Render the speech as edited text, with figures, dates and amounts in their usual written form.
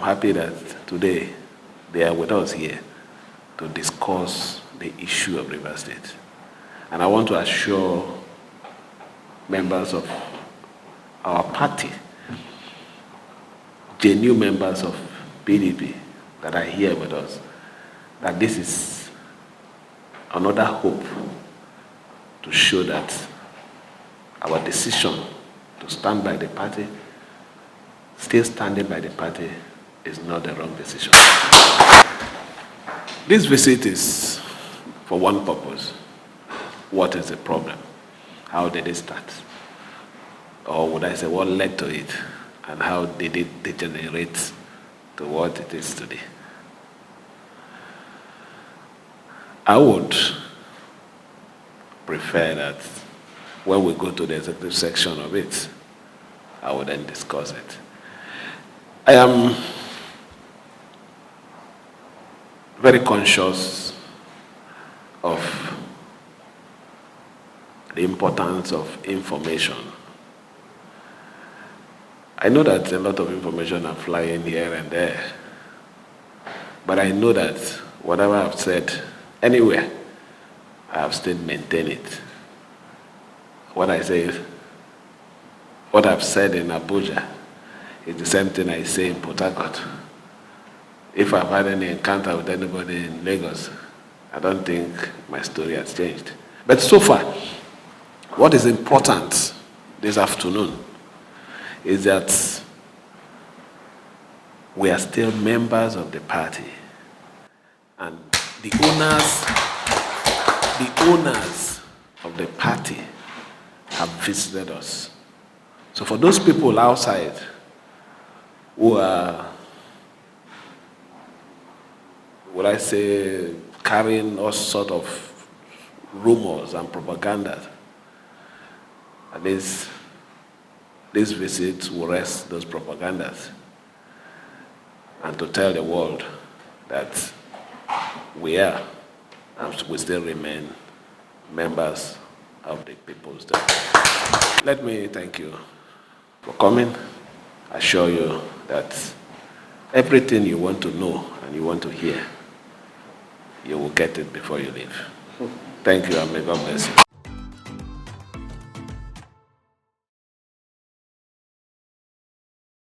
happy that today they are with us here to discuss the issue of Rivers State. And I want to assure members of our party, genuine members of PDP that are here with us, that this is another hope to show that our decision to stand by the party, still standing by the party, is not the wrong decision. This visit is for one purpose. What is the problem? How did it start? Or would I say, what led to it? And how did it degenerate to what it is today? I would prefer that when we go to the executive section of it, I would then discuss it. I am very conscious of the importance of information. I know that a lot of information are flying here and there, but I know that whatever I've said anywhere, I have still maintained it. What I say is, what I've said in Abuja is the same thing I say in Port Harcourt. If I've had any encounter with anybody in Lagos, I don't think my story has changed. But so far, what is important this afternoon is that we are still members of the party, and the owners of the party have visited us. So for those people outside who are, would I say, carrying all sort of rumors and propaganda, at least this visit will rest those propagandas and to tell the world that we are and we still remain members of the People's Democracy. Let me thank you for coming. I assure you that everything you want to know and you want to hear, you will get it before you leave. Thank you, and may God bless you.